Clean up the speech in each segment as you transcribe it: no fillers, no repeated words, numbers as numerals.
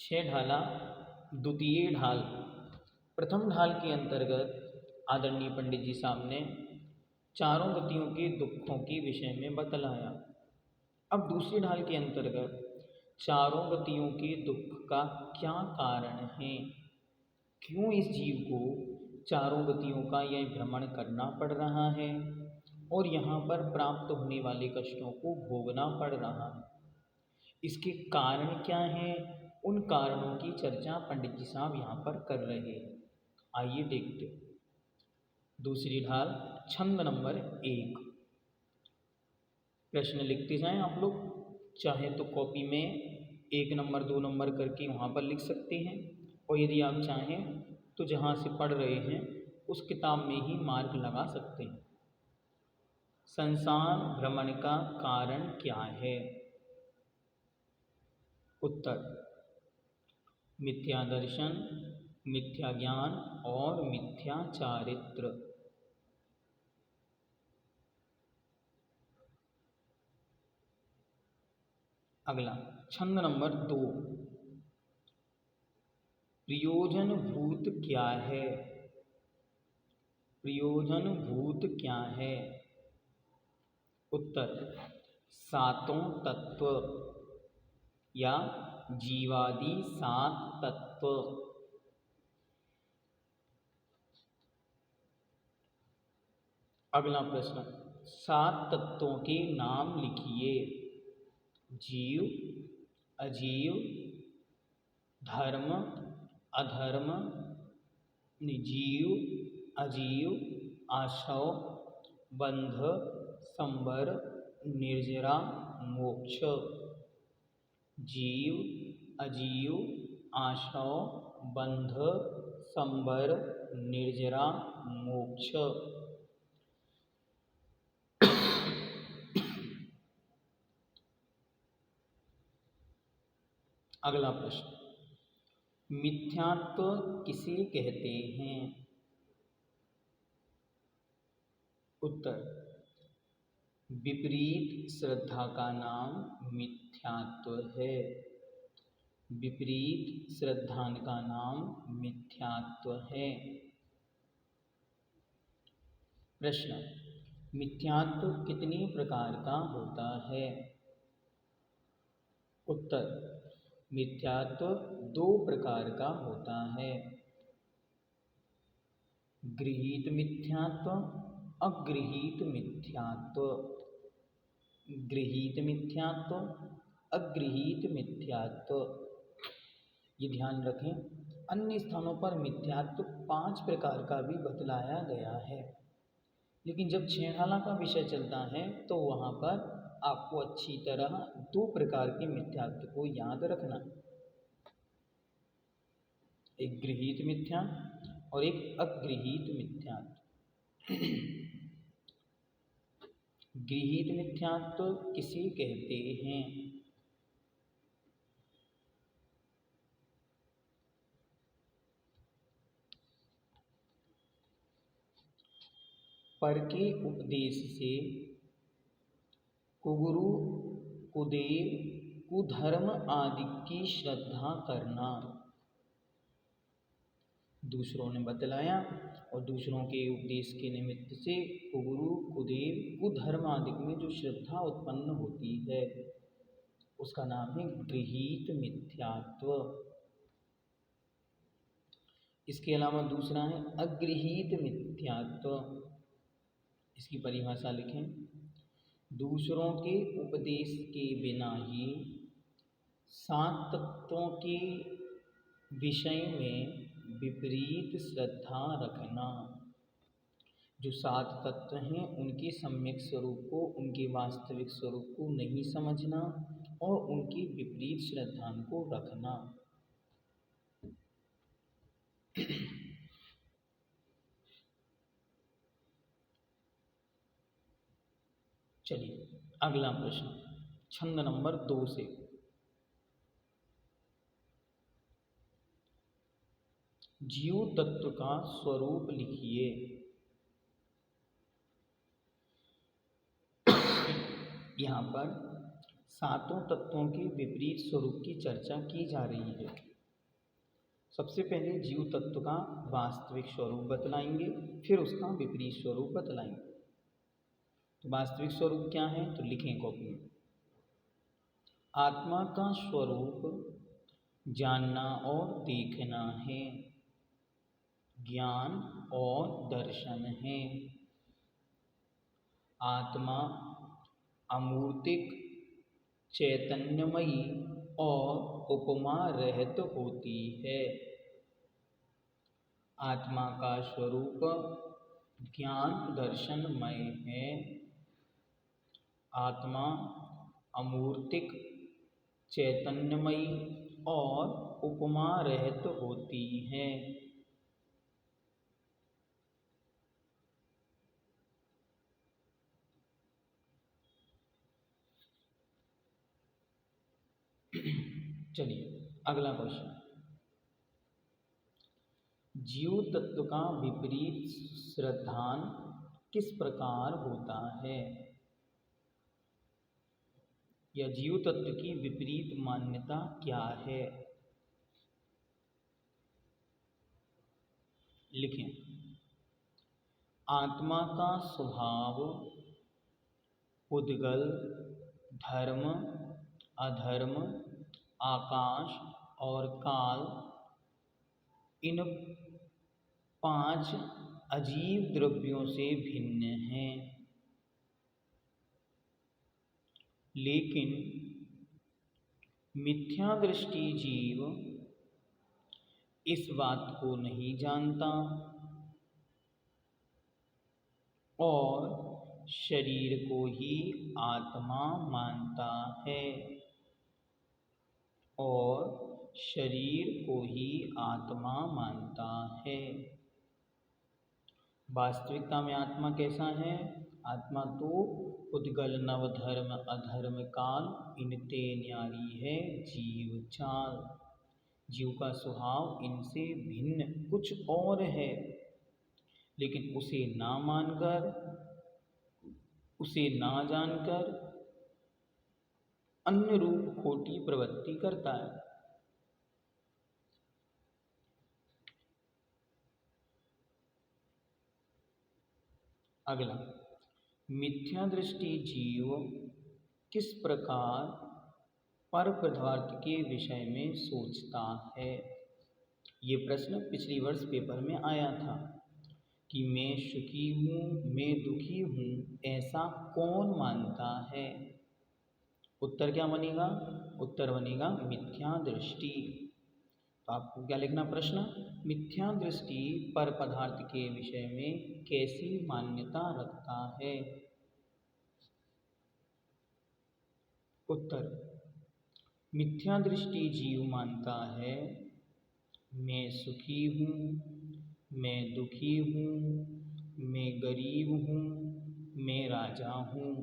छह ढाला द्वितीय ढाल। प्रथम ढाल के अंतर्गत आदरणीय पंडित जी साहब ने चारों गतियों के दुखों के विषय में बतलाया। अब दूसरी ढाल के अंतर्गत चारों गतियों के दुख का क्या कारण है, क्यों इस जीव को चारों गतियों का यह भ्रमण करना पड़ रहा है और यहाँ पर प्राप्त होने वाले कष्टों को भोगना पड़ रहा है, इसके कारण क्या हैं, उन कारणों की चर्चा पंडित जी साहब यहाँ पर कर रहे हैं। आइए देखते। दूसरी ढाल छंद नंबर 1। प्रश्न लिखते जाएं आप लोग, चाहे तो कॉपी में 1 नंबर 2 नंबर करके वहाँ पर लिख सकते हैं, और यदि आप चाहें तो जहाँ से पढ़ रहे हैं उस किताब में ही मार्क लगा सकते हैं। संसार भ्रमण का कारण क्या है? उत्तर मिथ्या दर्शन, मिथ्या ज्ञान और मिथ्या चारित्र। अगला छंद नंबर 2। प्रयोजन भूत क्या है? प्रयोजन भूत क्या है? उत्तर सातों तत्व या जीवादि 7 तत्व। अगला प्रश्न, 7 तत्वों के नाम लिखिए। जीव, अजीव, धर्म, अधर्म, जीव, अजीव, आशव, बंध, संबर, निर्जरा, मोक्ष। जीव, अजीव, आशव, बंध, संबर, निर्जरा, मोक्ष। अगला प्रश्न, मिथ्यात्व किसे कहते हैं? उत्तर विपरीत श्रद्धा का नाम मिथ्यात्व है। विपरीत श्रद्धा का नाम मिथ्यात्व है। प्रश्न, मिथ्यात्व कितने प्रकार का होता है? उत्तर मिथ्यात्व 2 प्रकार का होता है। गृहीत मिथ्यात्व, अगृहीत मिथ्यात्व। गृहीत मिथ्यात्व, अगृहीत मिथ्यात्व। ये ध्यान रखें, अन्य स्थानों पर मिथ्यात्व 5 प्रकार का भी बतलाया गया है, लेकिन जब छेड़ाला का विषय चलता है तो वहाँ पर आपको अच्छी तरह 2 प्रकार के मिथ्यात्व को याद रखना, एक गृहीत मिथ्या और एक अगृहीत मिथ्यात्व। गृहीत मिथ्यात्व किसे कहते हैं? पर के उपदेश से कुगुरु, कुदेव, कुधर्म आदि की श्रद्धा करना। दूसरों ने बतलाया और दूसरों के उपदेश के निमित्त से कुगुरु, कुदेव, कुधर्म आदि में जो श्रद्धा उत्पन्न होती है उसका नाम है गृहीत मिथ्यात्व। इसके अलावा दूसरा है अगृहीत मिथ्यात्व। इसकी परिभाषा लिखें, दूसरों के उपदेश के बिना ही 7 तत्वों के विषय में विपरीत श्रद्धा रखना। जो 7 तत्व हैं उनके सम्यक स्वरूप को, उनके वास्तविक स्वरूप को नहीं समझना और उनकी विपरीत श्रद्धा को रखना। चलिए अगला प्रश्न छंद नंबर 2 से। जीव तत्व का स्वरूप लिखिए। यहाँ पर 7 तत्वों के विपरीत स्वरूप की चर्चा की जा रही है। सबसे पहले जीव तत्व का वास्तविक स्वरूप बतलाएंगे, फिर उसका विपरीत स्वरूप बतलाएंगे। तो वास्तविक स्वरूप क्या है, तो लिखें कॉपी में। आत्मा का स्वरूप जानना और देखना है, ज्ञान और दर्शन है। आत्मा अमूर्तिक, चैतन्यमयी और उपमा रहित होती है। आत्मा का स्वरूप ज्ञान दर्शनमय है। आत्मा अमूर्तिक, चैतन्यमयी और उपमा रहित होती है। चलिए अगला क्वेश्चन। जीव तत्व का विपरीत श्रद्धान किस प्रकार होता है, या जीव तत्व की विपरीत मान्यता क्या है? लिखें। आत्मा का स्वभाव उद्गल, धर्म, अधर्म, आकाश और काल, इन 5 अजीव द्रव्यों से भिन्न है। लेकिन मिथ्या दृष्टि जीव इस बात को नहीं जानता और शरीर को ही आत्मा मानता है, और शरीर को ही आत्मा मानता है। वास्तविकता में आत्मा कैसा है? आत्मा तो उद्गल, नव, धर्म, अधर्म, काल, इनते न्यारी है जीव चाल। जीव का स्वभाव इनसे भिन्न कुछ और है, लेकिन उसे ना मानकर, उसे ना जानकर अन्य रूप खोटी प्रवृत्ति करता है। अगला, मिथ्या दृष्टि जीव किस प्रकार पर पदार्थ के विषय में सोचता है? ये प्रश्न पिछली वर्ष पेपर में आया था कि मैं सुखी हूँ, मैं दुखी हूँ, ऐसा कौन मानता है? उत्तर क्या बनेगा? उत्तर बनेगा मिथ्या दृष्टि। तो आपको क्या लिखना प्रश्न? मिथ्या दृष्टि पर पदार्थ के विषय में कैसी मान्यता रखता है? उत्तर, मिथ्या दृष्टि जीव मानता है मैं सुखी हूँ, मैं दुखी हूँ, मैं गरीब हूँ, मैं राजा हूँ।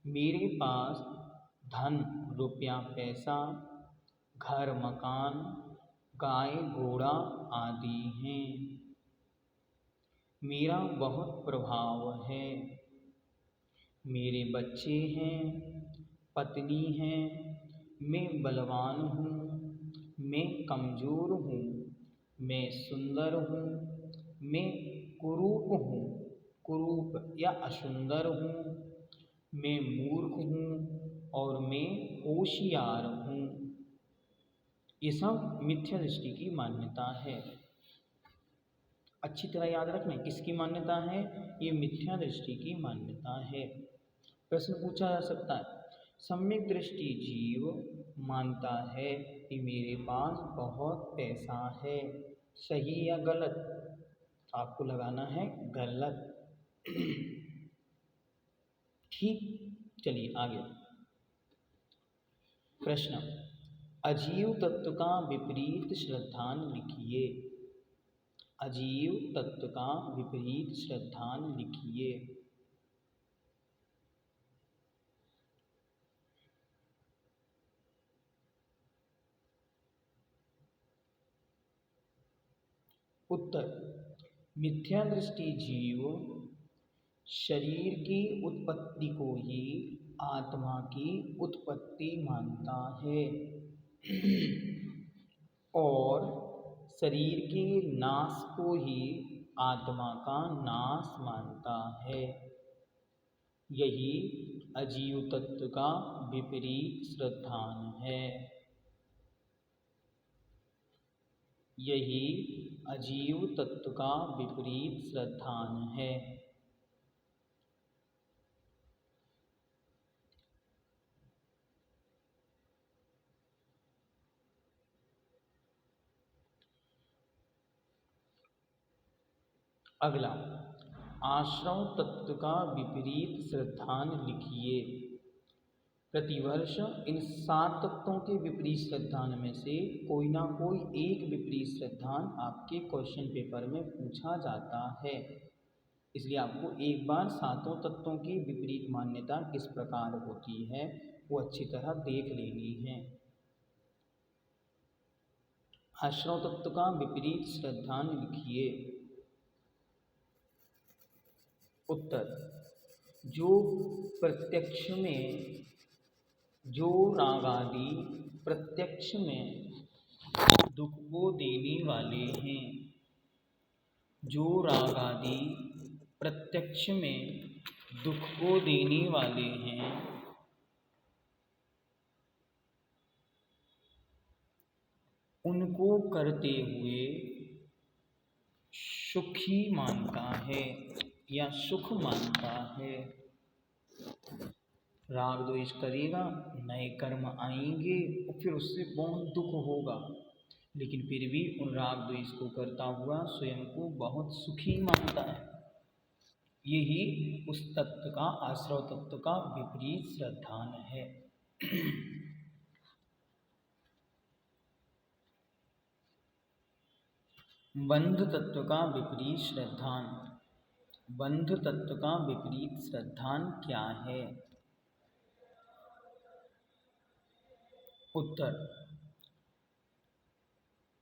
मेरे पास धन, रुपया, पैसा, घर, मकान, गाय, घोड़ा आदि हैं। मेरा बहुत प्रभाव है। मेरे बच्चे हैं, पत्नी है, मैं बलवान हूँ, मैं कमज़ोर हूँ, मैं सुंदर हूँ, मैं कुरूप हूँ, कुरूप या असुंदर हूँ, मैं मूर्ख हूँ और मैं होशियार हूँ। ये सब मिथ्या दृष्टि की मान्यता है। अच्छी तरह याद रखना, किसकी मान्यता है? ये मिथ्या दृष्टि की मान्यता है। प्रश्न पूछा जा सकता है, सम्यक दृष्टि जीव मानता है कि मेरे पास बहुत पैसा है, सही या गलत? आपको लगाना है गलत। ठीक, चलिए आगे। प्रश्न, अजीव तत्व का विपरीत श्रद्धान लिखिए। अजीव तत्व का विपरीत श्रद्धान लिखिए। उत्तर, मिथ्या दृष्टि जीव शरीर की उत्पत्ति को ही आत्मा की उत्पत्ति मानता है। और शरीर के नाश को ही आत्मा का नाश मानता है। यही अजीव तत्व का विपरीत श्रद्धान है। यही अजीव तत्व का विपरीत श्रद्धान है। अगला, आश्रव तत्व का विपरीत श्रद्धान लिखिए। प्रतिवर्ष इन 7 तत्वों के विपरीत श्रद्धान में से कोई ना कोई एक विपरीत श्रद्धान आपके क्वेश्चन पेपर में पूछा जाता है। इसलिए आपको एक बार 7 तत्वों की विपरीत मान्यता किस प्रकार होती है वो अच्छी तरह देख लेनी है। आश्रव तत्व का विपरीत श्रद्धान लिखिए। उत्तर, जो प्रत्यक्ष में, जो राग आदि प्रत्यक्ष में दुख को देने वाले हैं, जो राग आदि प्रत्यक्ष में दुख को देने वाले हैं, उनको करते हुए सुखी मानता है या सुख मानता है। राग द्वेष करेगा, नए कर्म आएंगे और फिर उससे बहुत दुख होगा, लेकिन फिर भी उन राग द्वेष को करता हुआ स्वयं को बहुत सुखी मानता है। यही उस तत्व का, आश्रव तत्व का विपरीत श्रद्धान है। बंध तत्व का विपरीत श्रद्धान। बंध तत्व का विपरीत श्रद्धान क्या है? उत्तर,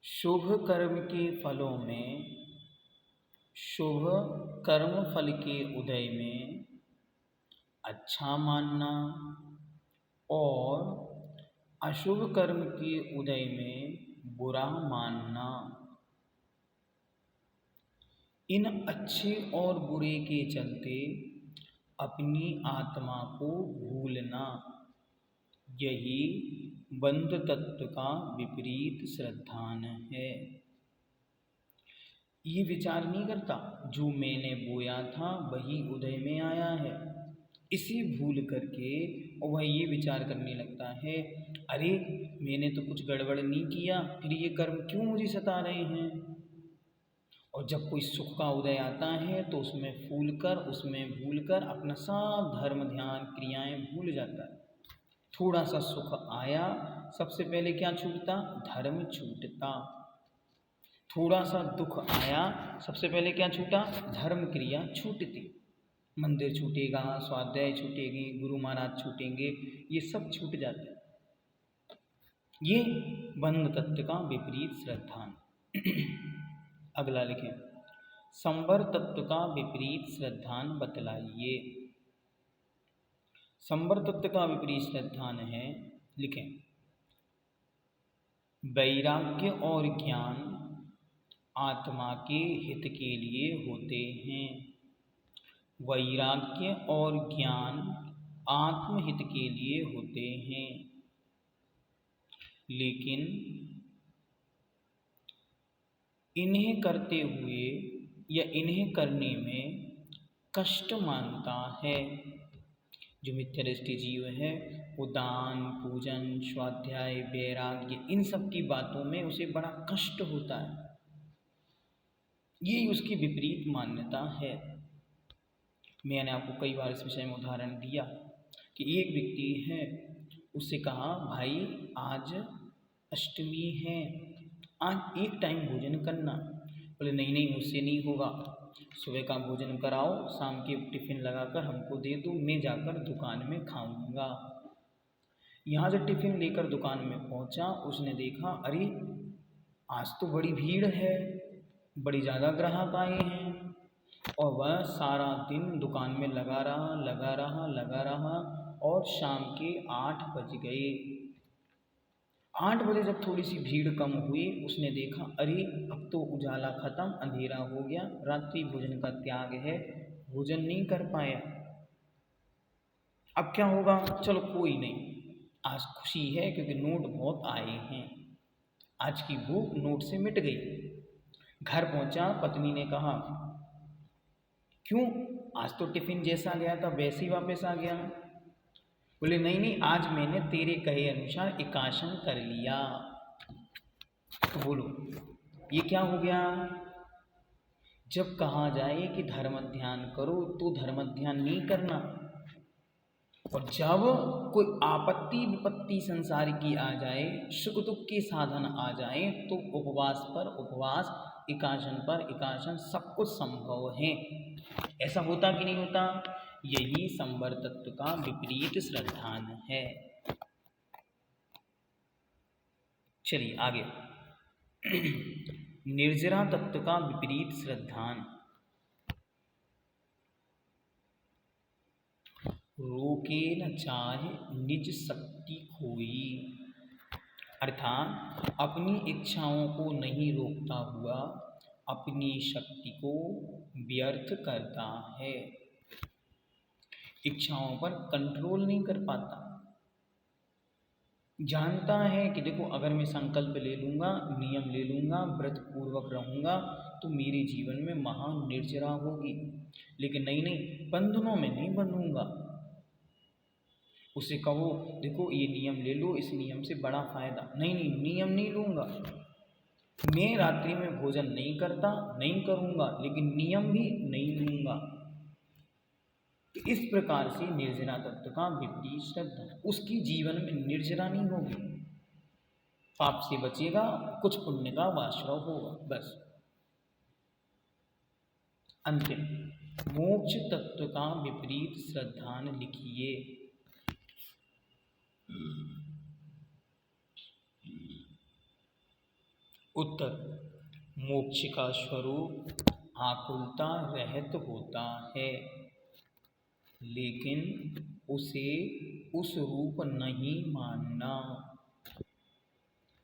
शुभ कर्म के फलों में, शुभ कर्म फल के उदय में अच्छा मानना और अशुभ कर्म के उदय में बुरा मानना। इन अच्छे और बुरे के चलते अपनी आत्मा को भूलना, यही बंध तत्व का विपरीत श्रद्धान है। ये विचार नहीं करता जो मैंने बोया था वही उदय में आया है, इसे भूल करके और वह ये विचार करने लगता है, अरे मैंने तो कुछ गड़बड़ नहीं किया, फिर ये कर्म क्यों मुझे सता रहे हैं। और जब कोई सुख का उदय आता है तो उसमें भूल कर अपना सब धर्म ध्यान क्रियाएं भूल जाता है। थोड़ा सा सुख आया, सबसे पहले क्या छूटता? धर्म छूटता। थोड़ा सा दुख आया, सबसे पहले क्या छूटा? धर्म क्रिया छूटती। मंदिर छूटेगा, स्वाध्याय छूटेगी, गुरु महाराज छूटेंगे, ये सब छूट जाते हैं। ये बंध तत्व का विपरीत श्रद्धान। अगला लिखें, संवर तत्व का विपरीत श्रद्धान बतलाइए। संवर तत्व का विपरीत श्रद्धान है, लिखें, वैराग्य और ज्ञान आत्मा के हित के लिए होते हैं। वैराग्य और ज्ञान आत्महित के लिए होते हैं, लेकिन इन्हें करते हुए या इन्हें करने में कष्ट मानता है। जो मिथ्यादृष्टि जीव है वो दान, पूजन, स्वाध्याय, वैराग्य, इन सब की बातों में उसे बड़ा कष्ट होता है। ये उसकी विपरीत मान्यता है। मैंने आपको कई बार इस विषय में उदाहरण दिया कि एक व्यक्ति है, उससे कहा, भाई आज अष्टमी है, आज एक टाइम भोजन करना। बोले नहीं नहीं, मुझसे नहीं होगा, सुबह का भोजन कराओ, शाम के टिफ़िन लगाकर हमको दे दो, मैं जाकर दुकान में खाऊंगा। यहाँ से टिफ़िन लेकर दुकान में पहुँचा, उसने देखा, अरे आज तो बड़ी भीड़ है, बड़ी ज़्यादा ग्राहक आए हैं, और वह सारा दिन दुकान में लगा रहा और शाम के 8 बज गए। 8 बजे जब थोड़ी सी भीड़ कम हुई, उसने देखा अरे अब तो उजाला खत्म, अंधेरा हो गया, रात्रि भोजन का त्याग है, भोजन नहीं कर पाया, अब क्या होगा। चलो कोई नहीं, आज खुशी है क्योंकि नोट बहुत आए हैं, आज की भूख नोट से मिट गई। घर पहुंचा, पत्नी ने कहा क्यों, आज तो टिफिन जैसा गया था वैसे ही वापस आ गया। बोले नहीं नहीं, आज मैंने तेरे कहे अनुसार एकासन कर लिया। तो बोलो ये क्या हो गया। जब कहा जाए कि धर्म ध्यान करो तो धर्म ध्यान नहीं करना, और जब कोई आपत्ति विपत्ति संसार की आ जाए, सुख दुख के साधन आ जाए, तो उपवास पर उपवास, एकासन पर एकासन, सब कुछ संभव है। ऐसा होता कि नहीं होता। यही संवर तत्व का विपरीत श्रद्धान है। चलिए आगे। निर्जरा तत्व का विपरीत श्रद्धान। रोके न चाहे निज शक्ति खोई, अर्थात अपनी इच्छाओं को नहीं रोकता हुआ अपनी शक्ति को व्यर्थ करता है, इच्छाओं पर कंट्रोल नहीं कर पाता। जानता है कि देखो अगर मैं संकल्प ले लूँगा, नियम ले लूँगा, व्रत पूर्वक रहूँगा तो मेरे जीवन में महान निर्जरा होगी, लेकिन नहीं नहीं, बंधनों में नहीं बंधूंगा। उसे कहो देखो ये नियम ले लो, इस नियम से बड़ा फायदा, नहीं नहीं नियम नहीं लूँगा, मैं रात्रि में भोजन नहीं करता, नहीं करूँगा, लेकिन नियम भी नहीं लूँगा। तो इस प्रकार से निर्जरा तत्व का विपरीत श्रद्धा, उसकी जीवन में निर्जरा नहीं होगी, पाप से बचेगा, कुछ पुण्य का आश्रय होगा, बस। अंतिम, मोक्ष तत्व का विपरीत श्रद्धान लिखिए। उत्तर, मोक्ष का स्वरूप आकुलता रहित होता है, लेकिन उसे उस रूप नहीं मानना।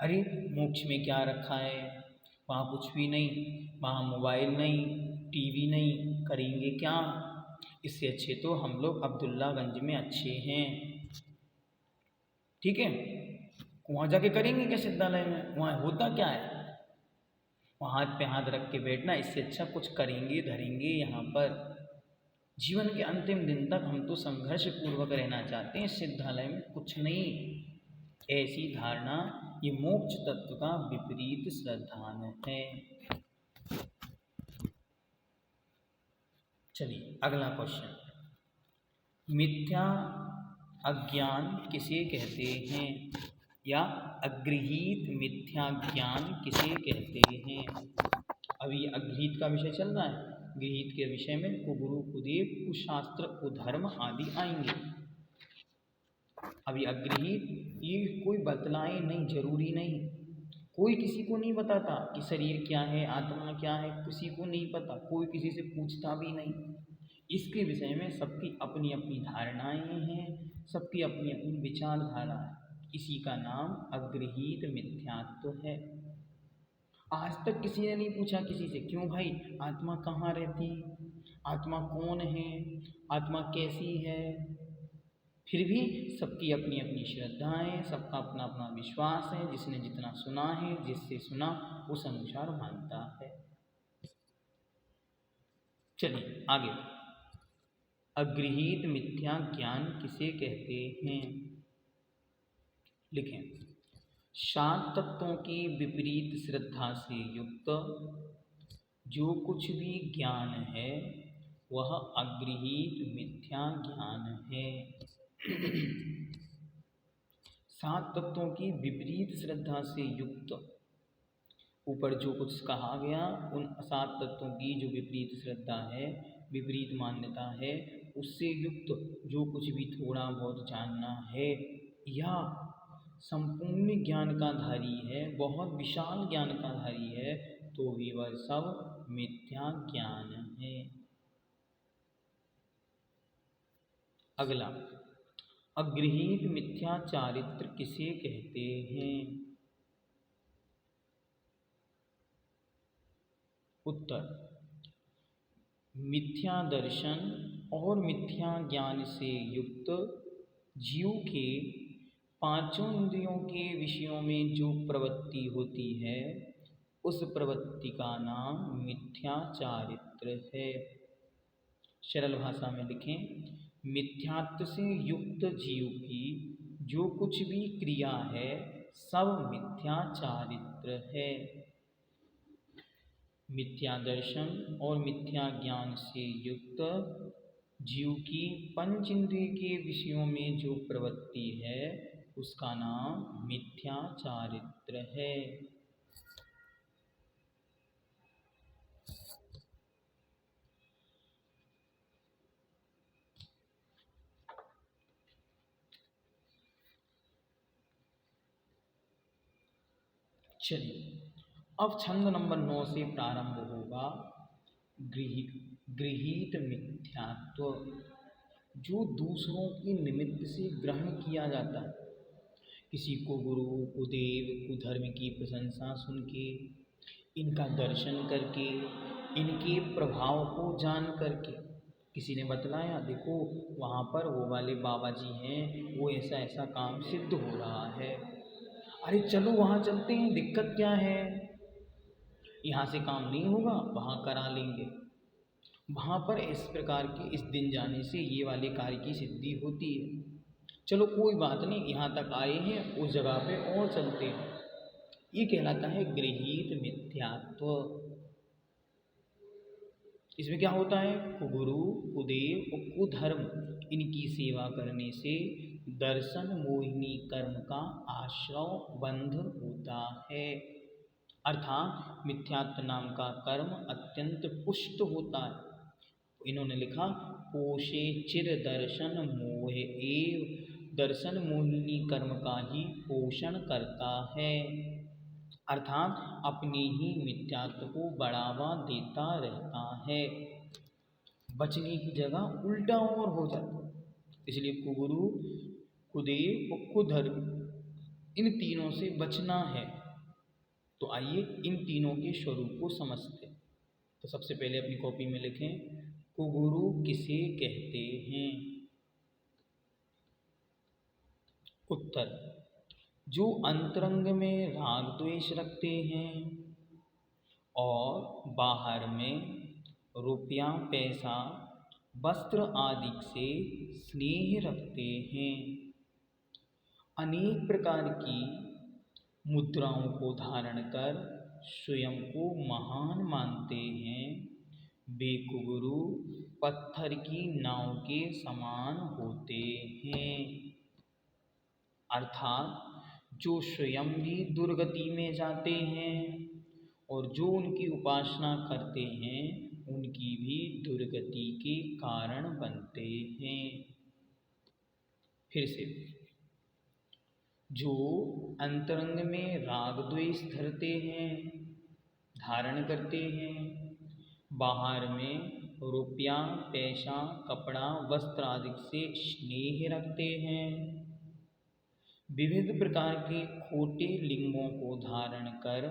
अरे मोक्ष में क्या रखा है, वहाँ कुछ भी नहीं, वहाँ मोबाइल नहीं, टीवी नहीं, करेंगे क्या, इससे अच्छे तो हम लोग अब्दुल्लागंज में अच्छे हैं, ठीक है, वहाँ जाके करेंगे क्या सिद्धालय में, वहाँ होता क्या है, वहाँ हाथ पे हाथ रख के बैठना, इससे अच्छा कुछ करेंगे धरेंगे यहाँ पर। जीवन के अंतिम दिन तक हम तो संघर्ष पूर्वक रहना चाहते हैं, सिद्धालय में कुछ नहीं, ऐसी धारणा ये मोक्ष तत्व का विपरीत श्रद्धान है। चलिए अगला क्वेश्चन, मिथ्या अज्ञान किसे कहते हैं, या अगृहीत मिथ्या ज्ञान किसे कहते हैं। अभी अगृहीत का विषय चल रहा है, गृहीत के विषय में कुगुरु कुदेव कुशास्त्र कुधर्म आदि आएंगे। अभी अगृहीत ये कोई बतलाए नहीं, जरूरी नहीं, कोई किसी को नहीं बताता कि शरीर क्या है, आत्मा क्या है, किसी को नहीं पता, कोई किसी से पूछता भी नहीं, इसके विषय में सबकी अपनी अपनी धारणाएं हैं, सबकी अपनी अपनी विचारधारा है, इसी का नाम अगृहीत मिथ्यात्व है। आज तक किसी ने नहीं पूछा किसी से, क्यों भाई आत्मा कहाँ रहती, आत्मा कौन है, आत्मा कैसी है, फिर भी सबकी अपनी अपनी श्रद्धाएं, सबका अपना अपना विश्वास है, जिसने जितना सुना है, जिससे सुना उस अनुसार मानता है। चलिए आगे, अगृहीत मिथ्या ज्ञान किसे कहते हैं, लिखें, 7 तत्वों की विपरीत श्रद्धा से युक्त जो कुछ भी ज्ञान है वह अगृहीत मिथ्या ज्ञान है। 7 तत्वों की विपरीत श्रद्धा से युक्त, ऊपर जो कुछ कहा गया उन 7 तत्वों की जो विपरीत श्रद्धा है, विपरीत मान्यता है, उससे युक्त जो कुछ भी थोड़ा बहुत जानना है या संपूर्ण ज्ञान का धारी है, बहुत विशाल ज्ञान का धारी है, तो भी वह सब मिथ्या ज्ञान है। अगला, अगृहीत मिथ्या चारित्र किसे कहते हैं, उत्तर, मिथ्या दर्शन और मिथ्या ज्ञान से युक्त जीव के पांचों इंद्रियों के विषयों में जो प्रवृत्ति होती है उस प्रवृत्ति का नाम मिथ्या चारित्र है। सरल भाषा में लिखें, मिथ्यात्व से युक्त जीव की जो कुछ भी क्रिया है सब मिथ्या चारित्र है। मिथ्या दर्शन और मिथ्या ज्ञान से युक्त जीव की पंच इंद्रिय के विषयों में जो प्रवृत्ति है उसका नाम मिथ्या चारित्र है। चलिए, अब छंद नंबर 9 से प्रारंभ होगा गृहीत मिथ्यात्व, जो दूसरों के निमित्त से ग्रहण किया जाता है। किसी को गुरु कुदेव कुधर्म की प्रशंसा सुन के, इनका दर्शन करके, इनके प्रभाव को जान करके, किसी ने बतलाया देखो वहाँ पर वो वाले बाबा जी हैं, वो ऐसा ऐसा काम सिद्ध हो रहा है, अरे चलो वहाँ चलते हैं, दिक्कत क्या है, यहाँ से काम नहीं होगा वहाँ करा लेंगे, वहाँ पर इस प्रकार के इस दिन जाने से ये वाले कार्य की सिद्धि होती है, चलो कोई बात नहीं, यहाँ तक आए हैं उस जगह पे और चलते हैं। ये कहलाता है गृहीत मिथ्यात्व। इसमें क्या होता है, कुगुरु कुदेव और कुधर्म इनकी सेवा करने से दर्शन मोहिनी कर्म का आश्रव बंध होता है, अर्थात मिथ्यात्व नाम का कर्म अत्यंत पुष्ट होता है। इन्होंने लिखा पोषे चिर दर्शन मोह एव, दर्शन मोहिनी कर्म का ही पोषण करता है, अर्थात अपने ही मिथ्यात्व को बढ़ावा देता रहता है, बचने की जगह उल्टा और हो जाता है। इसलिए कुगुरु कुदेव और कुधर्म इन तीनों से बचना है। तो आइए इन तीनों के स्वरूप को समझते हैं। तो सबसे पहले अपनी कॉपी में लिखें, कुगुरु किसे कहते हैं। उत्तर, जो अंतरंग में राग द्वेष रखते हैं और बाहर में रुपया पैसा वस्त्र आदि से स्नेह रखते हैं, अनेक प्रकार की मुद्राओं को धारण कर स्वयं को महान मानते हैं, वे कुगुरु पत्थर की नाव के समान होते हैं, अर्थात जो स्वयं भी दुर्गति में जाते हैं और जो उनकी उपासना करते हैं उनकी भी दुर्गति के कारण बनते हैं। फिर से, जो अंतरंग में राग द्वेष धरते हैं, धारण करते हैं, बाहर में रुपया पैसा कपड़ा वस्त्र आदि से स्नेह रखते हैं, विविध प्रकार के खोटे लिंगों को धारण कर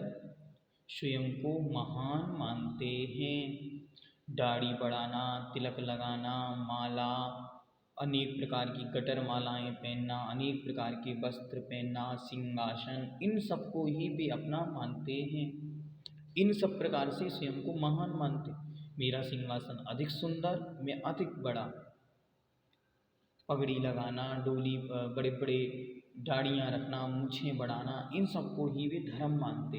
स्वयं को महान मानते हैं, दाढ़ी बढ़ाना, तिलक लगाना, माला, अनेक प्रकार की गटर मालाएं पहनना, अनेक प्रकार के वस्त्र पहनना, सिंहासन, इन सबको ही वे अपना मानते हैं, इन सब प्रकार से स्वयं को महान मानते, मेरा सिंहासन अधिक सुंदर, मैं अधिक बड़ा, पगड़ी लगाना, डोली बड़े बड़े दाढ़ियाँ रखना, मूछें बढ़ाना, इन सबको ही वे धर्म मानते।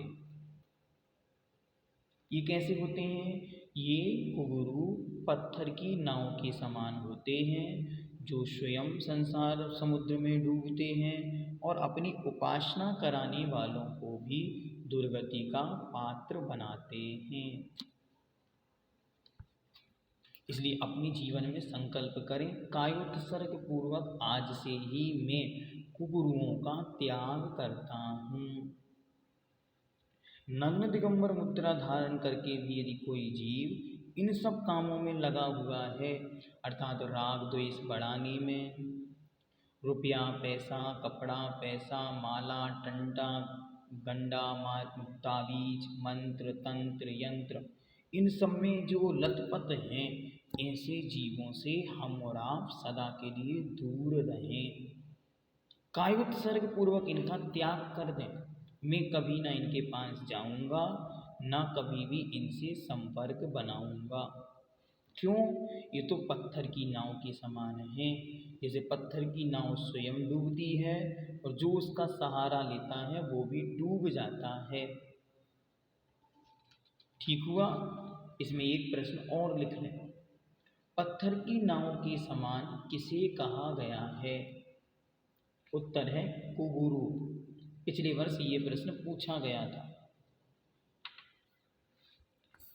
ये कैसे होते हैं, ये कुगुरु पत्थर की नाव के समान होते हैं, जो स्वयं संसार समुद्र में डूबते हैं और अपनी उपासना कराने वालों को भी दुर्गति का पात्र बनाते हैं। इसलिए अपने जीवन में संकल्प करें, कायोत्सर्ग पूर्वक आज से ही मैं कुगुरुओं का त्याग करता हूँ। नग्न दिगंबर मुद्रा धारण करके भी यदि कोई जीव इन सब कामों में लगा हुआ है, अर्थात राग द्वेष बढ़ाने में, रुपया पैसा कपड़ा पैसा माला टंटा गंडा ताबीज मंत्र तंत्र यंत्र इन सब में जो लथपथ हैं, ऐसे जीवों से हम और आप सदा के लिए दूर रहें। कायोत्सर्ग पूर्वक इनका त्याग कर दें। मैं कभी ना इनके पास जाऊंगा, ना कभी भी इनसे संपर्क बनाऊंगा। क्यों? ये तो पत्थर की नाव के समान है। जैसे पत्थर की नाव स्वयं डूबती है और जो उसका सहारा लेता है वो भी डूब जाता है। ठीक हुआ? इसमें एक प्रश्न और लिख लें। पत्थर की नाव के समान किसे कहा गया है? उत्तर है कुबुरु। पिछले वर्ष ये प्रश्न पूछा गया था,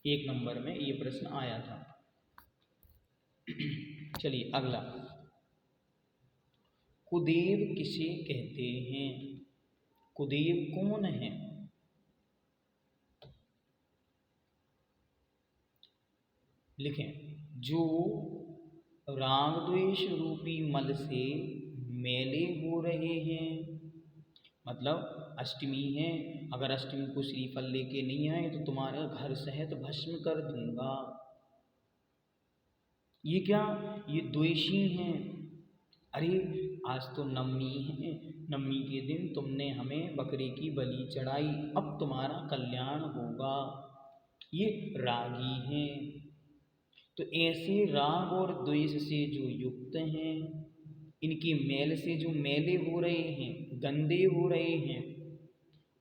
1 नंबर में ये प्रश्न आया था। चलिए अगला, कुदेव किसे कहते हैं? कुदेव कौन है? लिखें, जो राग द्वेष रूपी मल से मेले हो रहे हैं। मतलब अष्टमी है, अगर अष्टमी को श्रीफल लेके नहीं आए तो तुम्हारा घर सहित भस्म कर दूंगा। ये क्या? ये द्वेषी हैं। अरे आज तो नवमी है, नवमी के दिन तुमने हमें बकरे की बलि चढ़ाई, अब तुम्हारा कल्याण होगा। ये रागी हैं। तो ऐसे राग और द्वेष से जो युक्त हैं, इनके मेल से जो मेले हो रहे हैं, गंदे हो रहे हैं,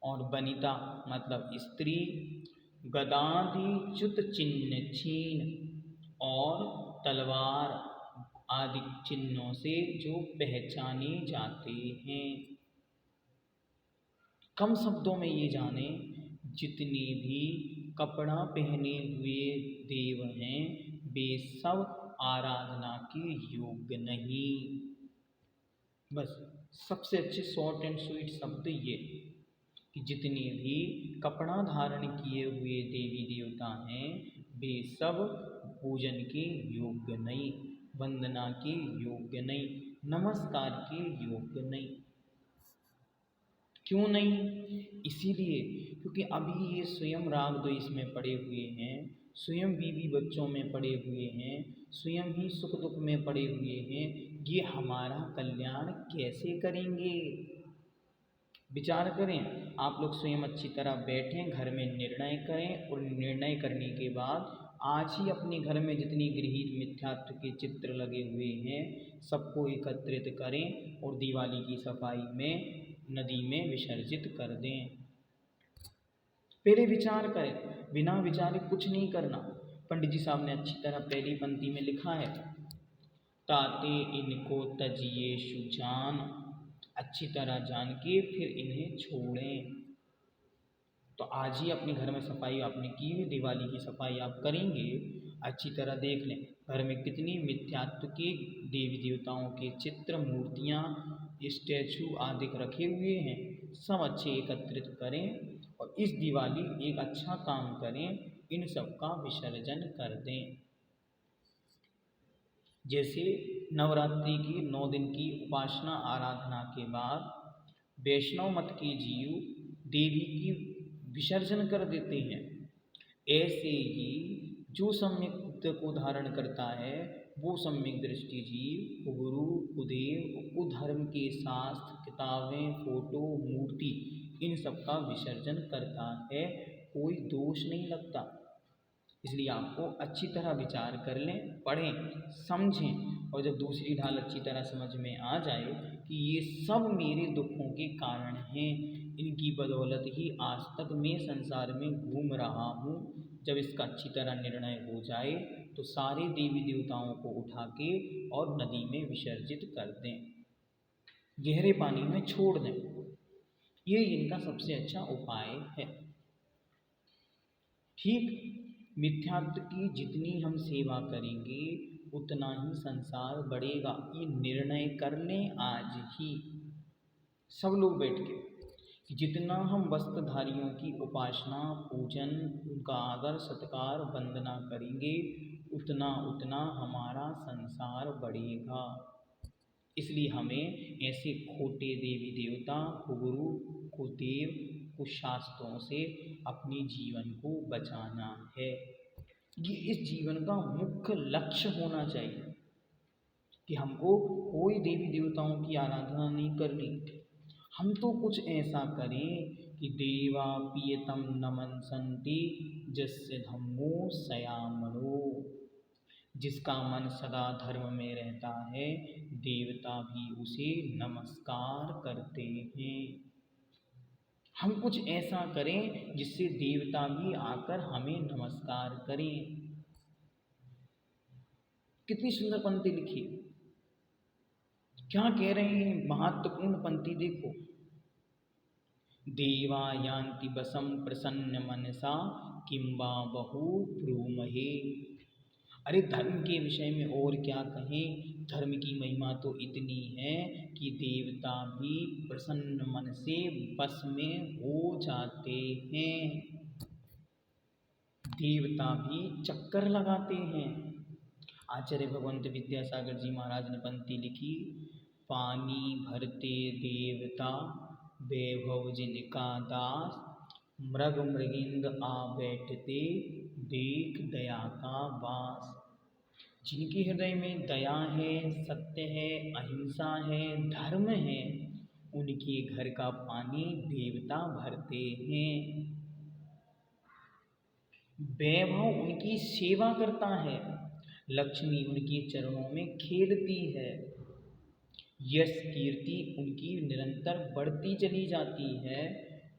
और वनिता मतलब स्त्री, गदादि च्युत चिन्ह छीन और तलवार आदि चिन्हों से जो पहचाने जाते हैं। कम शब्दों में ये जाने, जितने भी कपड़ा पहने हुए देव हैं वे सब आराधना के योग्य नहीं। बस सबसे अच्छे शॉर्ट एंड स्वीट शब्द ये कि जितने भी कपड़ा धारण किए हुए देवी देवता हैं वे सब पूजन के योग्य नहीं, वंदना के योग्य नहीं, नमस्कार के योग्य नहीं। क्यों नहीं? इसीलिए क्योंकि अभी ये स्वयं राग द्वेष में पड़े हुए हैं, स्वयं बीवी बच्चों में पड़े हुए हैं, स्वयं ही सुख दुख में पड़े हुए हैं। ये हमारा कल्याण कैसे करेंगे? विचार करें। आप लोग स्वयं अच्छी तरह बैठें, घर में निर्णय करें और निर्णय करने के बाद आज ही अपने घर में जितनी गृहीत मिथ्यात्व के चित्र लगे हुए हैं सबको एकत्रित करें और दिवाली की सफाई में नदी में विसर्जित कर दें। पहले विचार करें, बिना विचारे कुछ नहीं करना। पंडित जी साहब ने अच्छी तरह पहली पंक्ति में लिखा है, ताते इनको तजिए सुजान, अच्छी तरह जान के फिर इन्हें छोड़ें। तो आज ही अपने घर में सफाई आपने की हुई, दिवाली की सफाई आप करेंगे, अच्छी तरह देख लें घर में कितनी मिथ्यात्व के देवी देवताओं के चित्र, मूर्तियाँ, स्टैचू आदि रखे हुए हैं, सब अच्छे एकत्रित करें और इस दिवाली एक अच्छा काम करें, इन सब का विसर्जन कर दें। जैसे नवरात्रि की 9 दिन की उपासना आराधना के बाद वैष्णव मत के जीव देवी की विसर्जन कर देते हैं, ऐसे ही जो सम्यक को धारण करता है वो सम्यक दृष्टि जीव गुरु, कुदेव, कुधर्म के शास्त्र, किताबें, फोटो, मूर्ति, इन सब का विसर्जन करता है, कोई दोष नहीं लगता। इसलिए आपको अच्छी तरह विचार कर लें, पढ़ें, समझें और जब दूसरी ढाल अच्छी तरह समझ में आ जाए कि ये सब मेरे दुखों के कारण हैं, इनकी बदौलत ही आज तक मैं संसार में घूम रहा हूँ, जब इसका अच्छी तरह निर्णय हो जाए तो सारे देवी देवताओं को उठा के और नदी में विसर्जित कर दें, गहरे पानी में छोड़ दें। ये इनका सबसे अच्छा उपाय है। ठीक, मिथ्यात्व की जितनी हम सेवा करेंगे उतना ही संसार बढ़ेगा। ये निर्णय कर लें आज ही सब लोग बैठ के कि जितना हम वस्त्रधारियों की उपासना, पूजन, उनका आदर सत्कार, वंदना करेंगे उतना उतना हमारा संसार बढ़ेगा। इसलिए हमें ऐसे खोटे देवी देवता, कुगुरु, कुदेव, कुशास्त्रों से अपने जीवन को बचाना है। ये इस जीवन का मुख्य लक्ष्य होना चाहिए कि हमको कोई देवी देवताओं की आराधना नहीं करनी। हम तो कुछ ऐसा करें कि देवा पियतम नमन संति जस्य धम्मो सयामणो। जिसका मन सदा धर्म में रहता है देवता भी उसे नमस्कार करते हैं। हम कुछ ऐसा करें जिससे देवता भी आकर हमें नमस्कार करें। कितनी सुंदर पंक्ति लिखी, क्या कह रहे हैं, महत्वपूर्ण पंक्ति देखो। देवा यान्ति वसं प्रसन्न मनसा किंबा बहु ब्रूमहे। अरे धर्म के विषय में और क्या कहें, धर्म की महिमा तो इतनी है कि देवता भी प्रसन्न मन से बस में हो जाते हैं। देवता भी चक्कर लगाते हैं। आचार्य भगवंत विद्यासागर जी महाराज ने पंक्ति लिखी, पानी भरते देवता वैभव जिनका दास, मृग मृगिंद आ बैठते देख दया का वास। जिनके हृदय में दया है, सत्य है, अहिंसा है, धर्म है, उनके घर का पानी देवता भरते हैं। वैभव उनकी सेवा करता है, लक्ष्मी उनके चरणों में खेलती है, यश कीर्ति उनकी निरंतर बढ़ती चली जाती है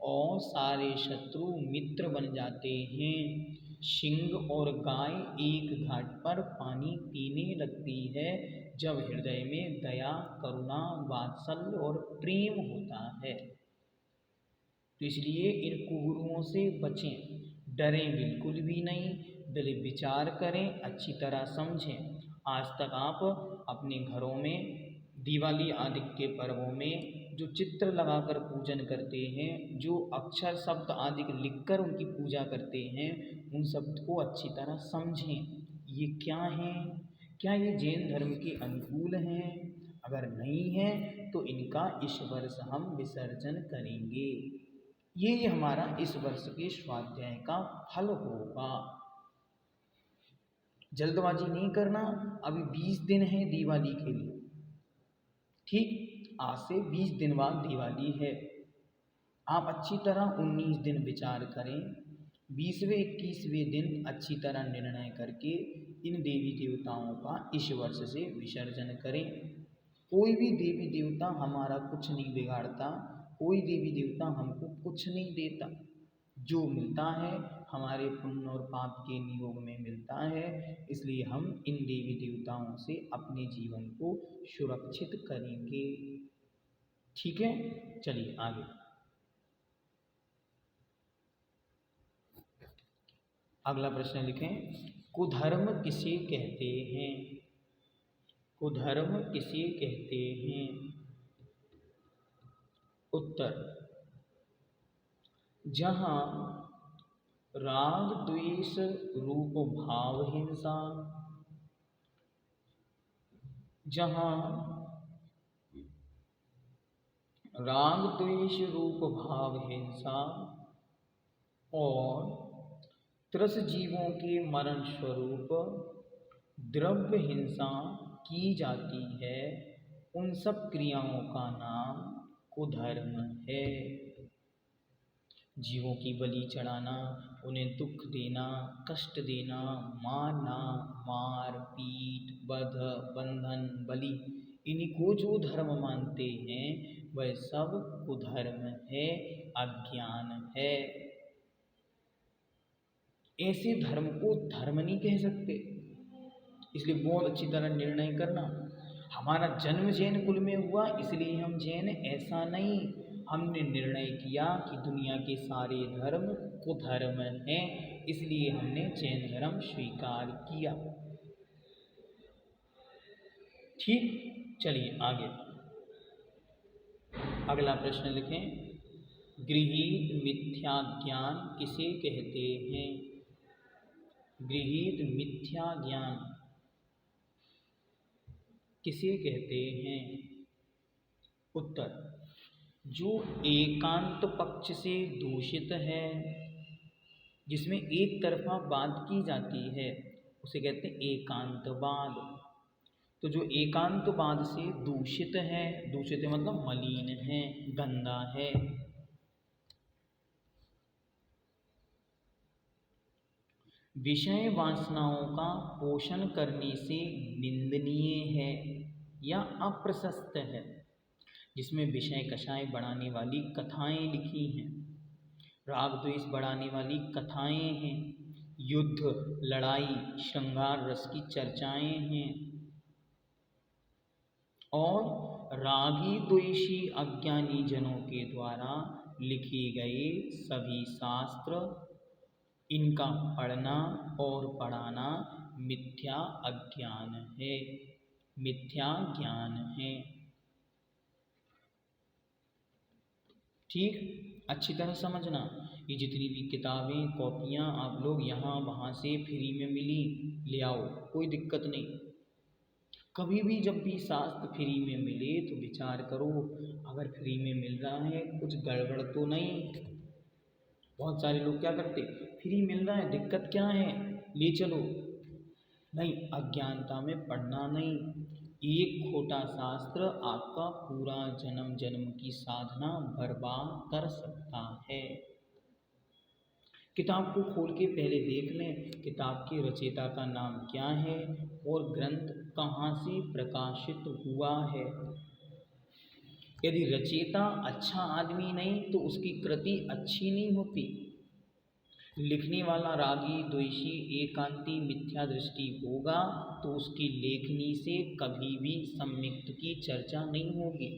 और सारे शत्रु मित्र बन जाते हैं। सिंह और गाय एक घाट पर पानी पीने लगती है जब हृदय में दया, करुणा, वात्सल्य और प्रेम होता है। तो इसलिए इन कुगुरुओं से बचें, डरें बिल्कुल भी नहीं, पहले विचार करें, अच्छी तरह समझें। आज तक आप अपने घरों में दिवाली आदि के पर्वों में जो चित्र लगाकर पूजन करते हैं, जो अक्षर शब्द आदि लिखकर उनकी पूजा करते हैं, उन शब्द को अच्छी तरह समझें। ये क्या हैं, क्या ये जैन धर्म के अनुकूल हैं? अगर नहीं है तो इनका इस वर्ष हम विसर्जन करेंगे। ये हमारा इस वर्ष के स्वाध्याय का फल होगा। जल्दबाजी नहीं करना, अभी 20 दिन है दिवाली के लिए, ठीक, आज से 20 दिन बाद दिवाली है। आप अच्छी तरह 19 दिन विचार करें, 20वें 21वें दिन अच्छी तरह निर्णय करके इन देवी देवताओं का इस वर्ष से विसर्जन करें। कोई भी देवी देवता हमारा कुछ नहीं बिगाड़ता, कोई देवी देवता हमको कुछ नहीं देता। जो मिलता है हमारे पुण्य और पाप के नियोग में मिलता है। इसलिए हम इन देवी देवताओं से अपने जीवन को सुरक्षित करेंगे। ठीक है, चलिए आगे। अगला प्रश्न लिखें, कुधर्म किसे कहते हैं? कुधर्म किसे कहते हैं? उत्तर, जहाँ राग द्वेष रूप भाव हिंसा, जहाँ राग द्वेष रूप भाव हिंसा और त्रस जीवों के मरण स्वरूप द्रव्य हिंसा की जाती है, उन सब क्रियाओं का नाम कुधर्म है। जीवों की बलि चढ़ाना, उन्हें दुख देना, कष्ट देना, मारना, मार पीट, वध, बंधन, बलि, इनको जो धर्म मानते हैं वह सब कुधर्म है, अज्ञान है। ऐसे धर्म को धर्म नहीं कह सकते। इसलिए बहुत अच्छी तरह निर्णय करना। हमारा जन्म जैन कुल में हुआ इसलिए हम जैन, ऐसा नहीं। हमने निर्णय किया कि दुनिया के सारे धर्म कुधर्म हैं, इसलिए हमने जैन धर्म स्वीकार किया। ठीक, चलिए आगे। अगला प्रश्न लिखें, गृहीत मिथ्या ज्ञान किसे कहते हैं? गृहीत मिथ्या ज्ञान किसे कहते हैं? उत्तर, जो एकांत पक्ष से दूषित है, जिसमें एक तरफा बात की जाती है उसे कहते हैं एकांतवाद। तो जो एकांतवाद से दूषित है, दूषित है मतलब मलिन है, गंदा है। विषय वासनाओं का पोषण करने से निंदनीय है या अप्रशस्त है, जिसमें विषय कषाय बढ़ाने वाली कथाएं लिखी हैं, राग द्वेष बढ़ाने वाली कथाएं हैं, युद्ध लड़ाई श्रृंगार रस की चर्चाएं हैं, और रागी द्वेषी अज्ञानी जनों के द्वारा लिखे गए सभी शास्त्र, इनका पढ़ना और पढ़ाना मिथ्या अज्ञान है, मिथ्या ज्ञान है। ठीक, अच्छी तरह समझना। ये जितनी भी किताबें कॉपियाँ आप लोग यहाँ वहाँ से फ्री में मिली, ले आओ, कोई दिक्कत नहीं। कभी भी जब भी शास्त्र फ्री में मिले तो विचार करो, अगर फ्री में मिल रहा है कुछ गड़बड़ तो नहीं। बहुत सारे लोग क्या करते, फ्री मिल रहा है दिक्कत क्या है, ले चलो। नहीं, अज्ञानता में पढ़ना नहीं। एक खोटा शास्त्र आपका पूरा जन्म जन्म की साधना बर्बाद कर सकता है। किताब को खोल के पहले देख लें किताब के रचयिता का नाम क्या है और ग्रंथ कहाँ से प्रकाशित हुआ है। यदि रचयिता अच्छा आदमी नहीं तो उसकी कृति अच्छी नहीं होती। लिखने वाला रागी द्वेषी एकांती मिथ्या दृष्टि होगा तो उसकी लेखनी से कभी भी सम्यक्त की चर्चा नहीं होगी।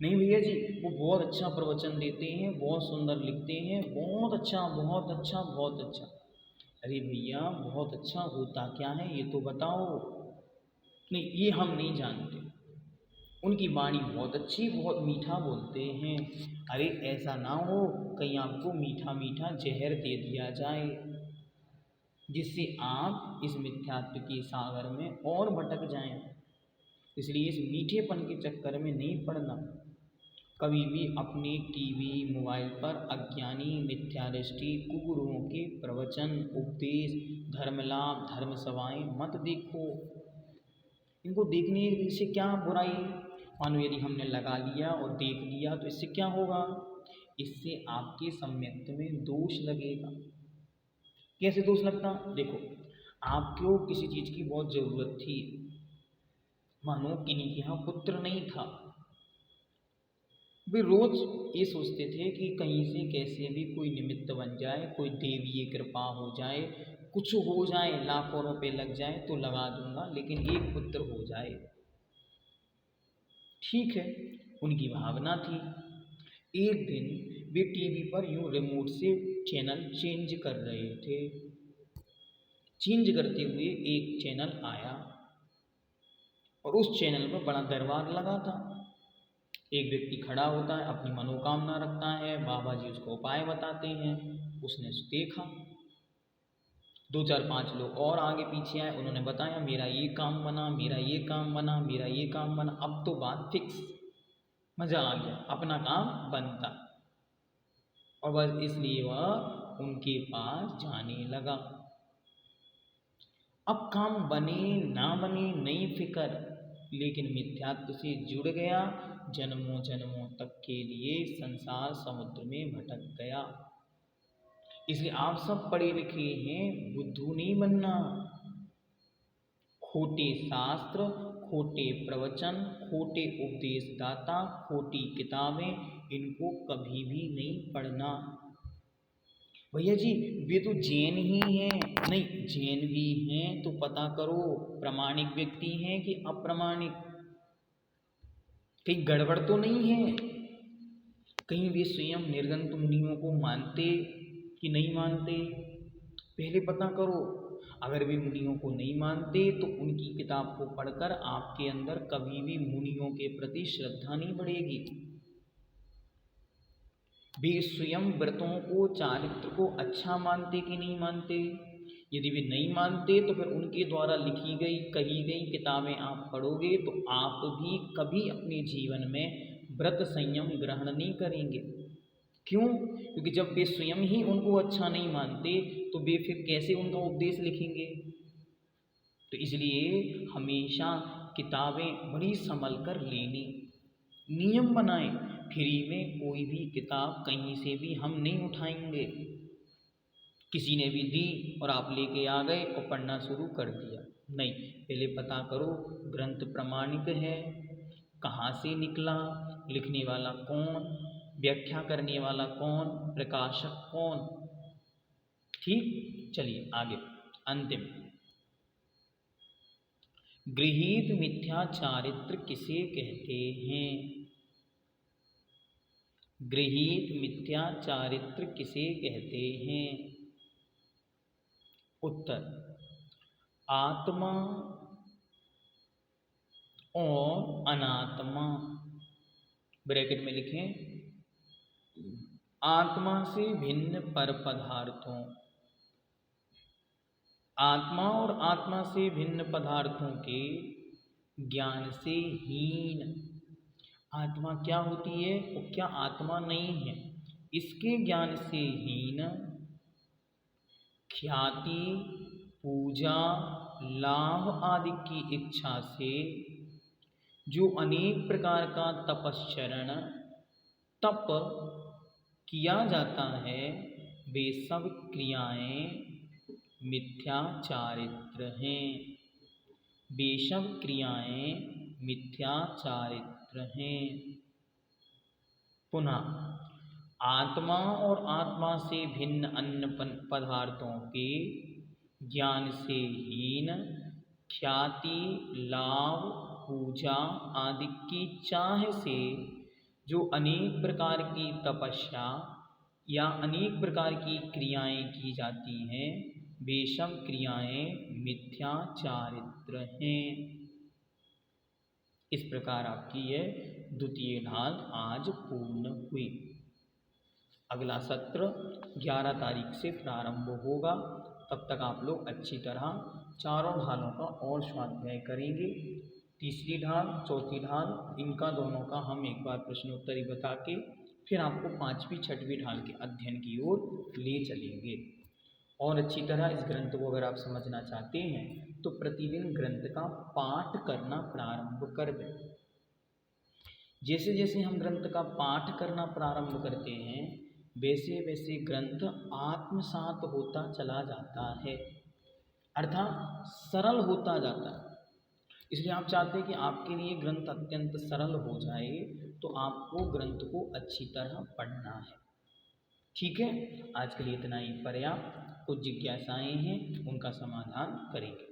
नहीं भैया जी, वो बहुत अच्छा प्रवचन देते हैं, बहुत सुंदर लिखते हैं, बहुत अच्छा बहुत अच्छा बहुत अच्छा। अरे भैया, बहुत अच्छा होता क्या है ये तो बताओ। नहीं, ये हम नहीं जानते। उनकी वाणी बहुत अच्छी, बहुत मीठा बोलते हैं। अरे ऐसा ना हो कहीं आपको मीठा मीठा जहर दे दिया जाए, जिससे आप इस मिथ्यात्व के सागर में और भटक जाएं। इसलिए इस मीठेपन के चक्कर में नहीं पड़ना। कभी भी अपने टीवी मोबाइल पर अज्ञानी मिथ्यादृष्टि कुगुरुओं के प्रवचन उपदेश धर्मलाभ धर्म सभाएँ मत देखो। इनको देखने से क्या बुराई, मानो यदि हमने लगा लिया और देख लिया तो इससे क्या होगा, इससे आपके सम्यक्त में दोष लगेगा। कैसे दोष लगता, देखो आपको किसी चीज़ की बहुत ज़रूरत थी, मानो किन्हीं के यहाँ पुत्र नहीं था, वे रोज ये सोचते थे कि कहीं से कैसे भी कोई निमित्त बन जाए, कोई देवीय कृपा हो जाए, कुछ हो जाए, लाखों रुपए लग जाए तो लगा दूंगा, लेकिन एक पुत्र हो जाए। ठीक है, उनकी भावना थी। एक दिन वे टीवी पर यूं रिमोट से चैनल चेंज कर रहे थे। चेंज करते हुए एक चैनल आया और उस चैनल पर बड़ा दरबार लगा था। एक व्यक्ति खड़ा होता है, अपनी मनोकामना रखता है, बाबा जी उसको उपाय बताते हैं। उसने देखा, 2 4 5 लोग और आगे पीछे आए, उन्होंने बताया मेरा ये काम बना, मेरा ये काम बना, मेरा ये काम बना। अब तो बात फिक्स, मज़ा आ गया, अपना काम बनता। और बस इसलिए वह उनके पास जाने लगा। अब काम बने ना बने नई फिक्र, लेकिन मिथ्यात्व से जुड़ गया, जन्मों जन्मों तक के लिए संसार समुद्र में भटक गया। इसलिए आप सब पढ़े लिखे हैं, बुद्धू नहीं बनना। खोटे शास्त्र, खोटे प्रवचन, खोटे उपदेशदाता, खोटी किताबें, इनको कभी भी नहीं पढ़ना। भैया जी वे तो जैन ही हैं, नहीं जैन भी हैं तो पता करो प्रामाणिक व्यक्ति हैं कि अप्रामाणिक, कहीं गड़बड़ तो नहीं है, कहीं वे स्वयं निर्गंत मुनियों को मानते कि नहीं मानते, पहले पता करो। अगर वे मुनियों को नहीं मानते तो उनकी किताब को पढ़कर आपके अंदर कभी भी मुनियों के प्रति श्रद्धा नहीं बढ़ेगी। वे स्वयं व्रतों को चारित्र को अच्छा मानते कि नहीं मानते, यदि वे नहीं मानते तो फिर उनके द्वारा लिखी गई कही गई किताबें आप पढ़ोगे तो आप भी कभी अपने जीवन में व्रत संयम ग्रहण नहीं करेंगे। क्यों? क्योंकि जब वे स्वयं ही उनको अच्छा नहीं मानते तो वे फिर कैसे उनका उपदेश लिखेंगे। तो इसलिए हमेशा किताबें बड़ी संभल कर लेनी, नियम बनाएं, फ्री में कोई भी किताब कहीं से भी हम नहीं उठाएंगे। किसी ने भी दी और आप लेके आ गए और पढ़ना शुरू कर दिया, नहीं, पहले पता करो ग्रंथ प्रमाणिक है, कहाँ से निकला, लिखने वाला कौन, व्याख्या करने वाला कौन, प्रकाशक कौन। ठीक, चलिए आगे। अंतिम, गृहीत मिथ्या चारित्र किसे कहते हैं? गृहीत मिथ्या चारित्र किसे कहते हैं? उत्तर, आत्मा और अनात्मा। ब्रैकेट में लिखें, आत्मा से भिन्न पर पदार्थों, आत्मा और आत्मा से भिन्न पदार्थों के ज्ञान से हीन। आत्मा क्या होती है और क्या आत्मा नहीं है, इसके ज्ञान से हीन, ख्याति, पूजा, लाभ आदि की इच्छा से जो अनेक प्रकार का तपश्चरण तप किया जाता है, वे सब क्रियाएं मिथ्या चारित्र हैं। वे सब क्रियाएं मिथ्या चारित्र हैं। पुनः, आत्मा और आत्मा से भिन्न अन्य पदार्थों के ज्ञान से हीन, ख्याति, लाभ, पूजा आदि की चाह से जो अनेक प्रकार की तपस्या या अनेक प्रकार की क्रियाएं की जाती हैं, वे सब क्रियाएं मिथ्या चारित्र हैं। इस प्रकार आपकी यह द्वितीय ढाल आज पूर्ण हुई। अगला सत्र 11 तारीख से प्रारंभ होगा। तब तक आप लोग अच्छी तरह चारों ढालों का और स्वाध्याय करेंगे। तीसरी ढाल, चौथी ढाल, इनका दोनों का हम एक बार प्रश्नोत्तरी बता के फिर आपको पांचवी छठवीं ढाल के अध्ययन की ओर ले चलेंगे। और अच्छी तरह इस ग्रंथ को अगर आप समझना चाहते हैं तो प्रतिदिन ग्रंथ का पाठ करना प्रारंभ कर दें। जैसे जैसे हम ग्रंथ का पाठ करना प्रारंभ करते हैं, वैसे वैसे ग्रंथ आत्मसात होता चला जाता है, अर्थात सरल होता जाता है। इसलिए आप चाहते हैं कि आपके लिए ग्रंथ अत्यंत सरल हो जाए, तो आपको ग्रंथ को अच्छी तरह पढ़ना है। ठीक है, आज के लिए इतना ही पर्याप्त। कुछ जिज्ञासाएं हैं, उनका समाधान करेंगे।